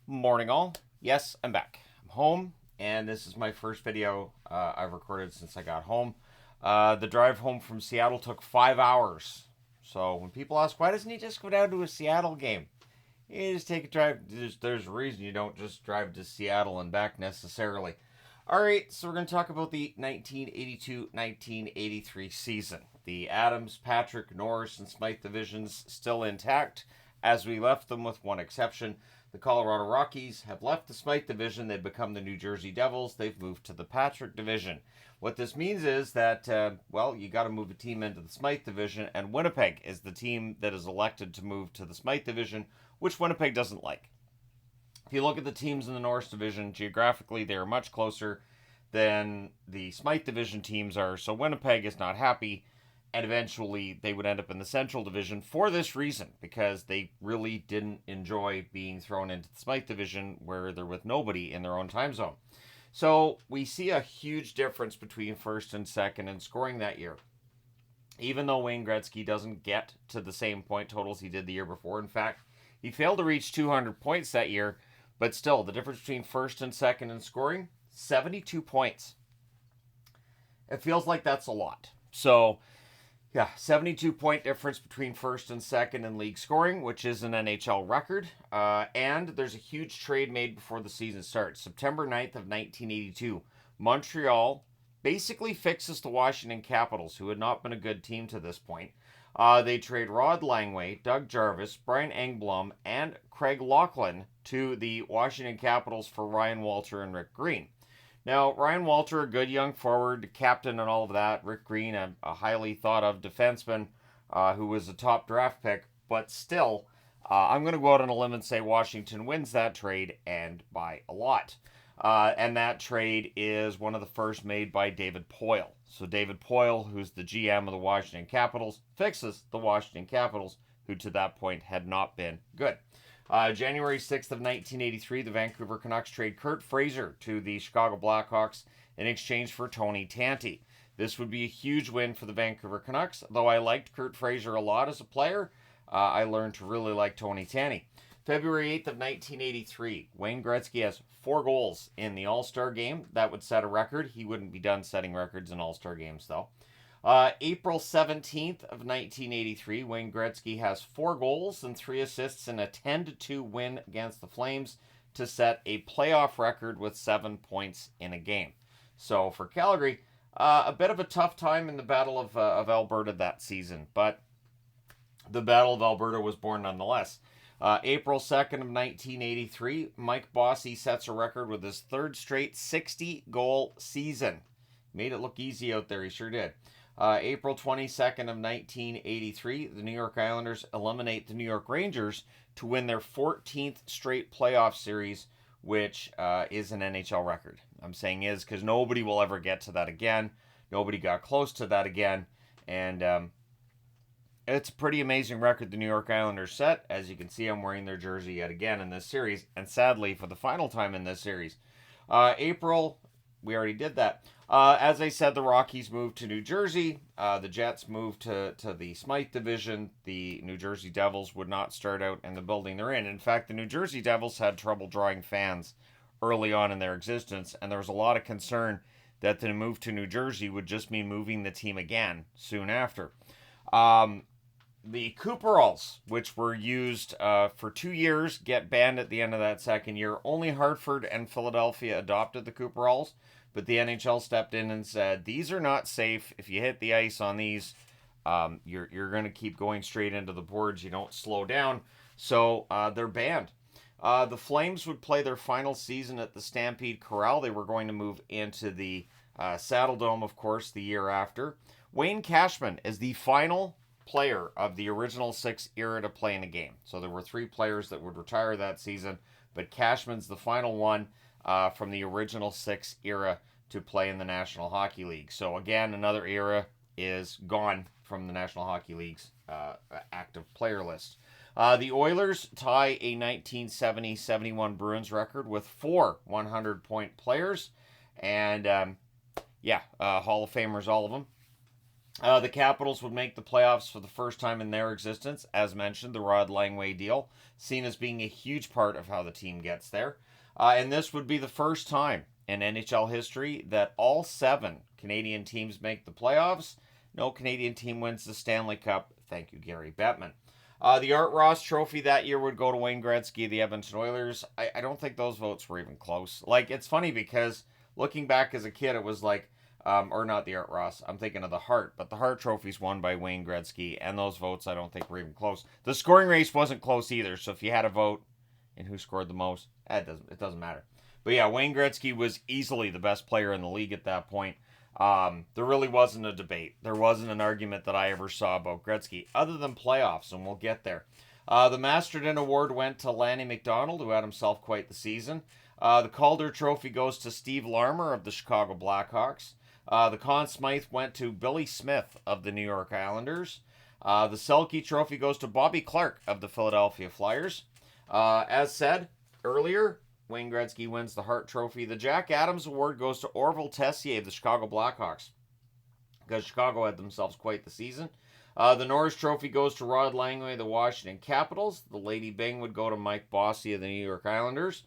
Morning all. Yes, I'm back. I'm home, and this is my first video I've recorded since I got home. The drive home from Seattle took 5 hours. So when people ask, why doesn't he just go down to a Seattle game? You just take a drive. There's a reason you don't just drive to Seattle and back necessarily. All right, so we're going to talk about the 1982-1983 season. The Adams, Patrick, Norris, and Smythe divisions still intact, as we left them with one exception. The Colorado Rockies have left the Smythe division. They've become the New Jersey Devils. They've moved to the Patrick division. What this means is that, you got to move a team into the Smythe division, and Winnipeg is the team that is elected to move to the Smythe division, which Winnipeg doesn't like. If you look at the teams in the Norris division, geographically they are much closer than the Smythe division teams are, so Winnipeg is not happy, and eventually they would end up in the Central division for this reason, because they really didn't enjoy being thrown into the Smythe division where they're with nobody in their own time zone. So we see a huge difference between first and second in scoring that year. Even though Wayne Gretzky doesn't get to the same point totals he did the year before, in fact, he failed to reach 200 points that year, but still, the difference between first and second in scoring, 72 points. It feels like that's a lot. So, 72 point difference between first and second in league scoring, which is an NHL record. And there's a huge trade made before the season starts. September 9th of 1982, Montreal basically fixes the Washington Capitals, who had not been a good team to this point. They trade Rod Langway, Doug Jarvis, Brian Engblom, and Craig Laughlin to the Washington Capitals for Ryan Walter and Rick Green. Now, Ryan Walter, a good young forward, captain and all of that. Rick Green, a highly thought of defenseman who was a top draft pick. But still, I'm going to go out on a limb and say Washington wins that trade, and by a lot. And that trade is one of the first made by David Poile. So David Poile, who's the GM of the Washington Capitals, fixes the Washington Capitals, who to that point had not been good. January 6th of 1983, the Vancouver Canucks trade Curt Fraser to the Chicago Blackhawks in exchange for Tony Tanti. This would be a huge win for the Vancouver Canucks. Though I liked Curt Fraser a lot as a player, I learned to really like Tony Tanti. February 8th of 1983, Wayne Gretzky has 4 goals in the All-Star game. That would set a record. He wouldn't be done setting records in All-Star games, though. April 17th of 1983, Wayne Gretzky has 4 goals and 3 assists in a 10-2 win against the Flames to set a playoff record with 7 points in a game. So for Calgary, a bit of a tough time in the Battle of Alberta that season, but the Battle of Alberta was born nonetheless. April 2nd of 1983, Mike Bossy sets a record with his 3rd straight 60-goal season. Made it look easy out there, he sure did. April 22nd of 1983, the New York Islanders eliminate the New York Rangers to win their 14th straight playoff series, which is an NHL record. I'm saying is because nobody will ever get to that again. Nobody got close to that again. And it's a pretty amazing record the New York Islanders set. As you can see, I'm wearing their jersey yet again in this series. And sadly, for the final time in this series. April, we already did that. As I said, the Rockies moved to New Jersey. The Jets moved to the Smythe division. The New Jersey Devils would not start out in the building they're in. In fact, the New Jersey Devils had trouble drawing fans early on in their existence, and there was a lot of concern that the move to New Jersey would just mean moving the team again soon after. The Cooperalls, which were used for 2 years, get banned at the end of that second year. Only Hartford and Philadelphia adopted the Cooperalls, but the NHL stepped in and said, these are not safe. If you hit the ice on these, you're going to keep going straight into the boards. You don't slow down. So they're banned. The Flames would play their final season at the Stampede Corral. They were going to move into the Saddle Dome, of course, the year after. Wayne Cashman is the final player of the original 6 era to play in a game. So there were 3 players that would retire that season, but Cashman's the final one from the original 6 era to play in the National Hockey League. So again, another era is gone from the National Hockey League's active player list. The Oilers tie a 1970-71 Bruins record with 4 100-point players, and Hall of Famers, all of them. The Capitals would make the playoffs for the first time in their existence. As mentioned, the Rod Langway deal, seen as being a huge part of how the team gets there. And this would be the first time in NHL history that all 7 Canadian teams make the playoffs. No Canadian team wins the Stanley Cup. Thank you, Gary Bettman. The Art Ross Trophy that year would go to Wayne Gretzky of the Edmonton Oilers. I don't think those votes were even close. Like, it's funny because looking back as a kid, it was like, or not the Art Ross. I'm thinking of the Hart, but the Hart Trophy's won by Wayne Gretzky, and those votes I don't think were even close. The scoring race wasn't close either, so if you had a vote in who scored the most, it doesn't matter. But yeah, Wayne Gretzky was easily the best player in the league at that point. There really wasn't a debate. There wasn't an argument that I ever saw about Gretzky, other than playoffs, and we'll get there. The Masterton Award went to Lanny McDonald, who had himself quite the season. The Calder Trophy goes to Steve Larmer of the Chicago Blackhawks. The Conn Smythe went to Billy Smith of the New York Islanders. The Selke Trophy goes to Bobby Clarke of the Philadelphia Flyers. As said earlier, Wayne Gretzky wins the Hart Trophy. The Jack Adams Award goes to Orville Tessier of the Chicago Blackhawks, because Chicago had themselves quite the season. The Norris Trophy goes to Rod Langway of the Washington Capitals. The Lady Byng would go to Mike Bossy of the New York Islanders.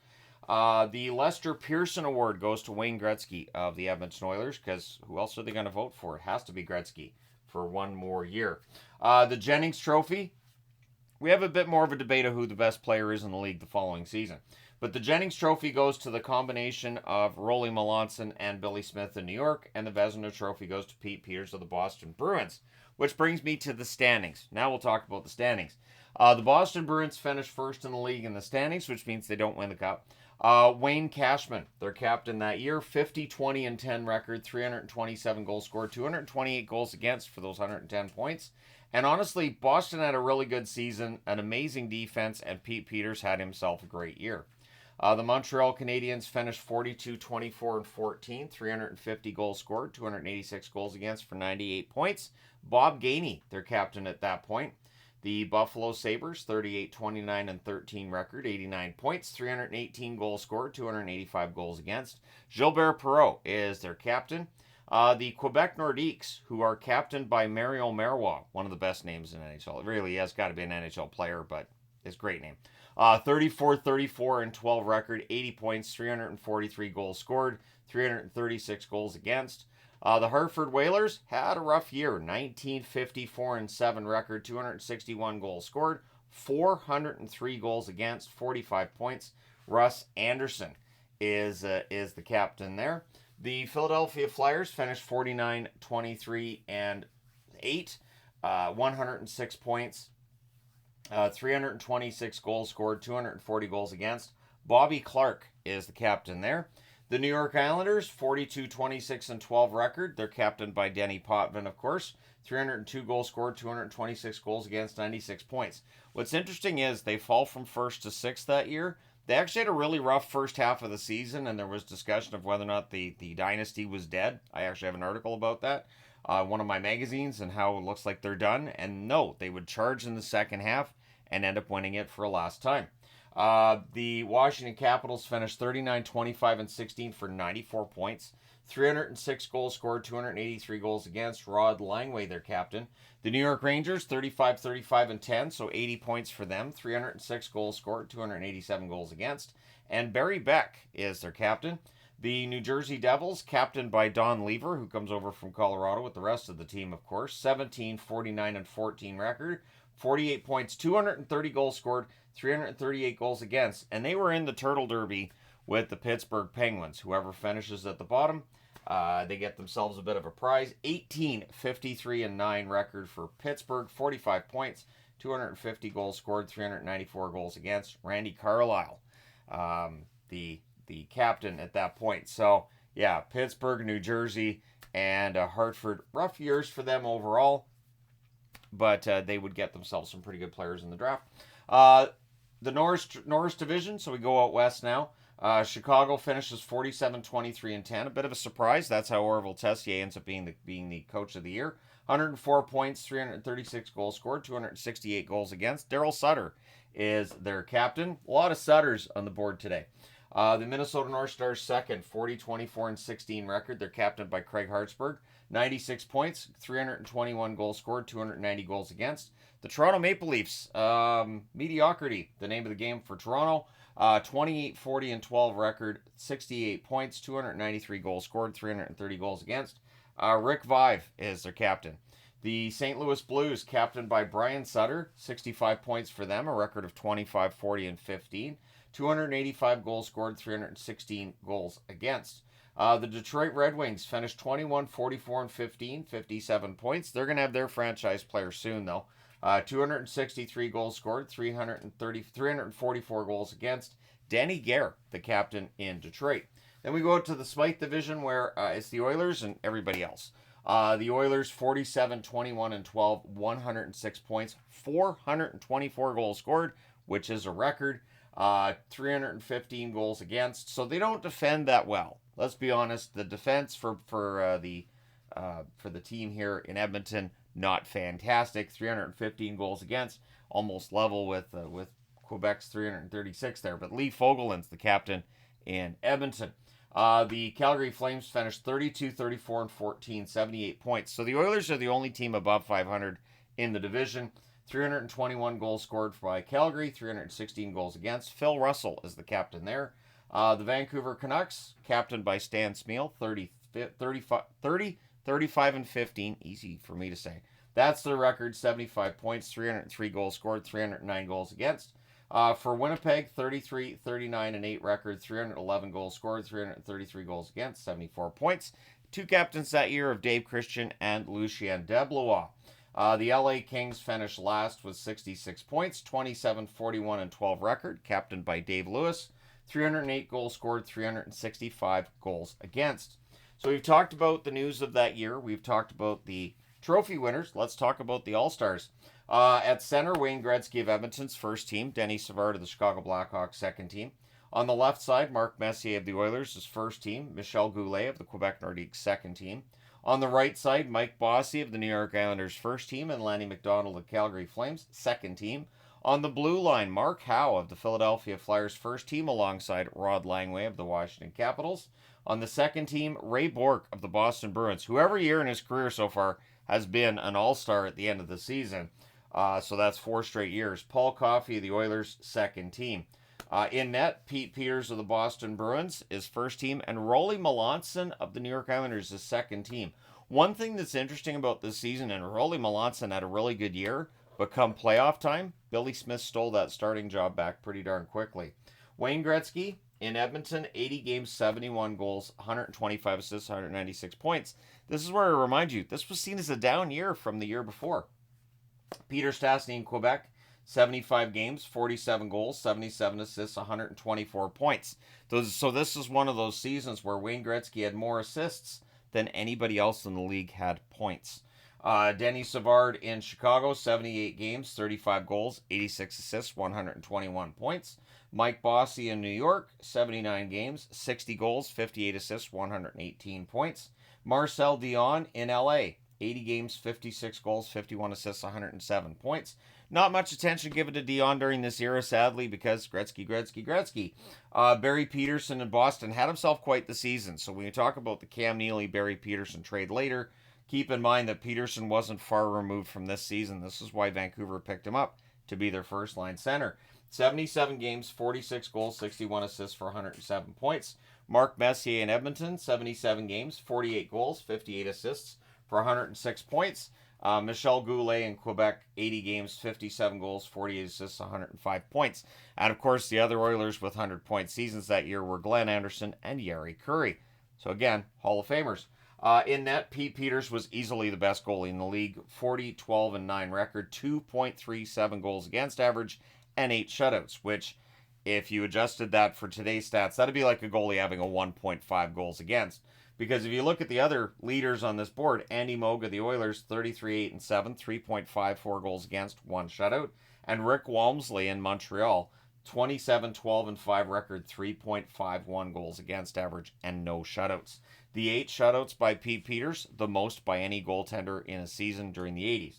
The Lester Pearson Award goes to Wayne Gretzky of the Edmonton Oilers, because who else are they going to vote for? It has to be Gretzky for one more year. The Jennings Trophy, we have a bit more of a debate of who the best player is in the league the following season. But the Jennings Trophy goes to the combination of Rolly Melanson and Billy Smith in New York, and the Vezina Trophy goes to Pete Peters of the Boston Bruins. Which brings me to the standings. Now we'll talk about the standings. The Boston Bruins finished first in the league in the standings, which means they don't win the cup. Wayne Cashman, their captain that year, 50, 20, and 10 record, 327 goals scored, 228 goals against for those 110 points. And honestly, Boston had a really good season, an amazing defense, and Pete Peters had himself a great year. The Montreal Canadiens finished 42, 24, and 14, 350 goals scored, 286 goals against for 98 points. Bob Gainey, their captain at that point. The Buffalo Sabres, 38, 29, and 13 record, 89 points, 318 goals scored, 285 goals against. Gilbert Perreault is their captain. The Quebec Nordiques, who are captained by Mario Marois, one of the best names in NHL. It really has got to be an NHL player, but it's a great name. 34, 34, and 12 record, 80 points, 343 goals scored, 336 goals against. The Hartford Whalers had a rough year, 19, 54, and 7 record, 261 goals scored, 403 goals against, 45 points. Russ Anderson is the captain there. The Philadelphia Flyers finished 49, 23, and 8, 106 points. 326 goals scored, 240 goals against. Bobby Clarke is the captain there. The New York Islanders, 42, 26, and 12 record. They're captained by Denny Potvin, of course. 302 goals scored, 226 goals against, 96 points. What's interesting is they fall from first to sixth that year. They actually had a really rough first half of the season, and there was discussion of whether or not the dynasty was dead. I actually have an article about that. One of my magazines, and how it looks like they're done. And no, they would charge in the second half and end up winning it for a last time. The Washington Capitals finished 39, 25, and 16 for 94 points. 306 goals scored, 283 goals against. Rod Langway, their captain. The New York Rangers, 35, 35, and 10, so 80 points for them. 306 goals scored, 287 goals against. And Barry Beck is their captain. The New Jersey Devils, captained by Don Lever, who comes over from Colorado with the rest of the team, of course. 17, 49, and 14 record. 48 points, 230 goals scored, 338 goals against. And they were in the Turtle Derby with the Pittsburgh Penguins. Whoever finishes at the bottom, they get themselves a bit of a prize. 18, 53, and 9 record for Pittsburgh. 45 points, 250 goals scored, 394 goals against. Randy Carlyle, the captain at that point. So, yeah, Pittsburgh, New Jersey, and Hartford. Rough years for them overall, but they would get themselves some pretty good players in the draft. The Norris division, so we go out west now. Chicago finishes 47, 23, and 10. A bit of a surprise. That's how Orville Tessier ends up being the coach of the year. 104 points, 336 goals scored, 268 goals against. Daryl Sutter is their captain. A lot of Sutters on the board today. The Minnesota North Stars second, 40-24-16 record. They're captained by Craig Hartsburg. 96 points, 321 goals scored, 290 goals against. The Toronto Maple Leafs, mediocrity, the name of the game for Toronto. 28-40-12 record, 68 points, 293 goals scored, 330 goals against. Rick Vive is their captain. The St. Louis Blues, captained by Brian Sutter, 65 points for them, a record of 25-40-15. 285 goals scored, 316 goals against. The Detroit Red Wings finished 21-44-15, 57 points. They're going to have their franchise player soon, though. 263 goals scored, 344 goals against. Danny Gare, the captain in Detroit. Then we go to the Smythe division where it's the Oilers and everybody else. The Oilers 47-21-12, 106 points, 424 goals scored, which is a record. 315 goals against. So they don't defend that well. Let's be honest. The defense for the team here in Edmonton, not fantastic. 315 goals against, almost level with Quebec's 336 there. But Lee Fogelin's the captain in Edmonton. The Calgary Flames finished 32-34-14, 78 points. So the Oilers are the only team above 500 in the division. 321 goals scored by Calgary, 316 goals against. Phil Russell is the captain there. The Vancouver Canucks, captained by Stan Smythe, 35-15. Easy for me to say. That's their record, 75 points, 303 goals scored, 309 goals against. For Winnipeg, 33-39-8 record, 311 goals scored, 333 goals against, 74 points. Two captains that year of Dave Christian and Lucien Deblois. The LA Kings finished last with 66 points, 27-41-12 record, captained by Dave Lewis, 308 goals scored, 365 goals against. So we've talked about the news of that year. We've talked about the trophy winners. Let's talk about the All-Stars. At center, Wayne Gretzky of Edmonton's first team, Denny Savard of the Chicago Blackhawks' second team. On the left side, Mark Messier of the Oilers' his first team, Michel Goulet of the Quebec Nordiques' second team. On the right side, Mike Bossy of the New York Islanders' first team and Lanny McDonald of Calgary Flames' second team. On the blue line, Mark Howe of the Philadelphia Flyers' first team alongside Rod Langway of the Washington Capitals. On the second team, Ray Bourque of the Boston Bruins, who every year in his career so far has been an all-star at the end of the season. So that's 4 straight years. Paul Coffey of the Oilers' second team. In net, Pete Peters of the Boston Bruins, his first team, and Rolly Melanson of the New York Islanders, his second team. One thing that's interesting about this season, and Rolly Melanson had a really good year, but come playoff time, Billy Smith stole that starting job back pretty darn quickly. Wayne Gretzky in Edmonton, 80 games, 71 goals, 125 assists, 196 points. This is where I remind you, this was seen as a down year from the year before. Peter Stastny in Quebec, 75 games, 47 goals, 77 assists, 124 points. So this is one of those seasons where Wayne Gretzky had more assists than anybody else in the league had points. Denny Savard in Chicago, 78 games, 35 goals, 86 assists, 121 points. Mike Bossy in New York, 79 games, 60 goals, 58 assists, 118 points. Marcel Dion in LA, 80 games, 56 goals, 51 assists, 107 points. Not much attention given to Dion during this era, sadly, because Gretzky. Barry Peterson in Boston had himself quite the season. So when you talk about the Cam Neely-Barry Peterson trade later, keep in mind that Peterson wasn't far removed from this season. This is why Vancouver picked him up to be their first-line center. 77 games, 46 goals, 61 assists for 107 points. Mark Messier in Edmonton, 77 games, 48 goals, 58 assists for 106 points. Michel Goulet in Quebec, 80 games, 57 goals, 48 assists, 105 points. And of course, the other Oilers with 100-point seasons that year were Glenn Anderson and Yari Curry. So again, Hall of Famers. In net, Pete Peters was easily the best goalie in the league. 40-12-9 record, 2.37 goals against average, and 8 shutouts, which, if you adjusted that for today's stats, that'd be like a goalie having a 1.5 goals against. Because if you look at the other leaders on this board, Andy Moog of the Oilers, 33-8-7, 3.54 goals against, 1 shutout. And Rick Walmsley in Montreal, 27-12-5 record, 3.51 goals against average, and no shutouts. The 8 shutouts by Pete Peters, the most by any goaltender in a season during the 80s.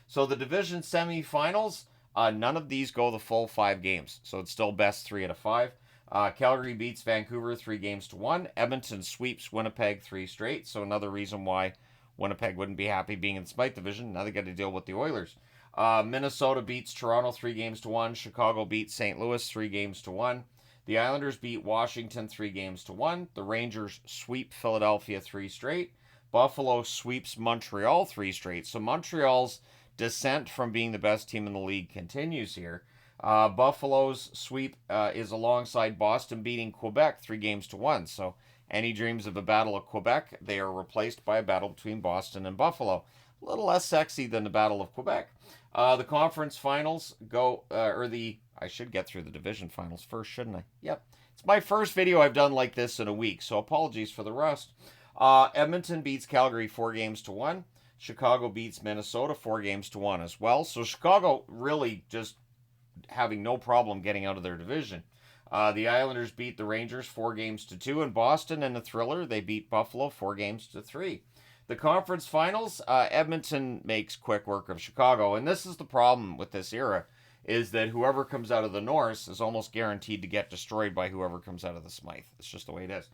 So the division semifinals, none of these go the full 5 games. So it's still best 3 out of 5. Calgary beats Vancouver 3-1. Edmonton sweeps Winnipeg 3 straight. So another reason why Winnipeg wouldn't be happy being in the Smythe division. Now they got to deal with the Oilers. Minnesota beats Toronto 3-1. Chicago beats St. Louis 3-1. The Islanders beat Washington 3-1. The Rangers sweep Philadelphia 3 straight. Buffalo sweeps Montreal 3 straight. So Montreal's descent from being the best team in the league continues here. Buffalo's sweep is alongside Boston beating Quebec 3-1. So any dreams of a battle of Quebec, they are replaced by a battle between Boston and Buffalo. A little less sexy than the Battle of Quebec. The conference finals go, I should get through the division finals first, shouldn't I? Yep. It's my first video I've done like this in a week, so apologies for the rust. Edmonton beats Calgary 4-1. Chicago beats Minnesota 4-1 as well. So Chicago really just having no problem getting out of their division. The Islanders beat the Rangers 4-2. And Boston in a thriller, they beat Buffalo 4-3. The conference finals, Edmonton makes quick work of Chicago. And this is the problem with this era, is that whoever comes out of the North is almost guaranteed to get destroyed by whoever comes out of the Smythe. It's just the way it is.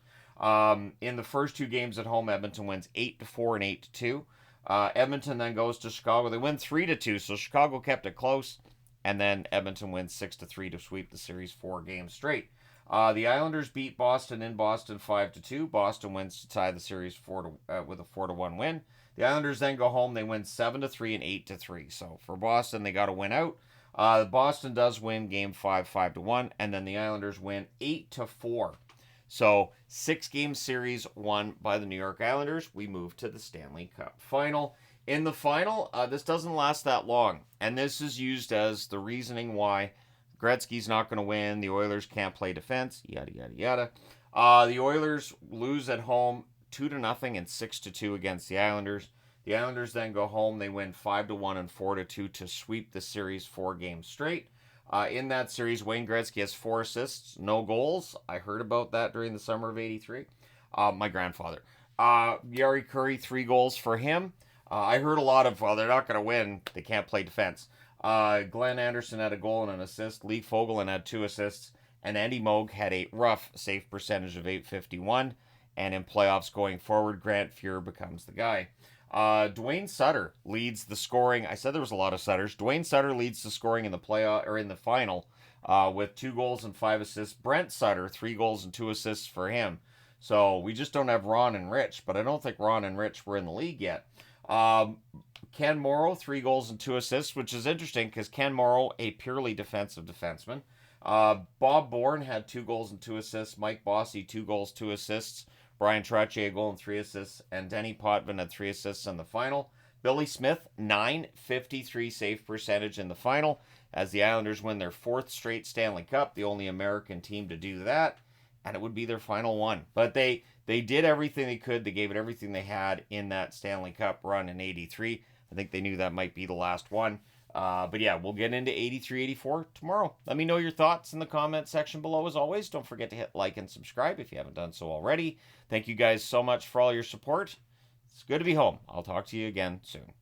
In the first 2 games at home, Edmonton wins 8-4 and 8-2. Edmonton then goes to Chicago. They win 3-2, so Chicago kept it close. And then Edmonton wins 6-3 to sweep the series 4 games straight. The Islanders beat Boston in Boston 5-2. Boston wins to tie the series with a 4-1 win. The Islanders then go home. They win 7-3 and 8-3. So for Boston, they got to win out. Boston does win game 5, 5-1, and then the Islanders win 8-4. So 6-game series won by the New York Islanders. We move to the Stanley Cup Final. In the final, this doesn't last that long, and this is used as the reasoning why Gretzky's not going to win, the Oilers can't play defense, yada, yada, yada. The Oilers lose at home 2-0 and 6-2 against the Islanders. The Islanders then go home. They win 5-1 and 4-2 to sweep the series 4 games straight. In that series, Wayne Gretzky has 4 assists, no goals. I heard about that during the summer of '83. My grandfather. Jari Kurri, 3 goals for him. I heard a lot of, well, they're not going to win. They can't play defense. Glenn Anderson had a goal and an assist. Lee Fogelin had 2 assists. And Andy Moog had a rough save percentage of .851. And in playoffs going forward, Grant Fuhr becomes the guy. Dwayne Sutter leads the scoring. I said there was a lot of Sutters. Dwayne Sutter leads the scoring in the in the final with 2 goals and 5 assists. Brent Sutter, 3 goals and 2 assists for him. So we just don't have Ron and Rich, but I don't think Ron and Rich were in the league yet. Ken Morrow, 3 goals and 2 assists, which is interesting because Ken Morrow, a purely defensive defenseman. Bob Bourne had 2 goals and 2 assists. Mike Bossy, 2 goals, 2 assists. Brian Trottier, a goal and 3 assists. And Denny Potvin had 3 assists in the final. Billy Smith, .953 save percentage in the final as the Islanders win their 4th straight Stanley Cup, the only American team to do that. And it would be their final one. But they did everything they could. They gave it everything they had in that Stanley Cup run in '83. I think they knew that might be the last one. But yeah, we'll get into '83, '84 tomorrow. Let me know your thoughts in the comment section below. As always, don't forget to hit like and subscribe if you haven't done so already. Thank you guys so much for all your support. It's good to be home. I'll talk to you again soon.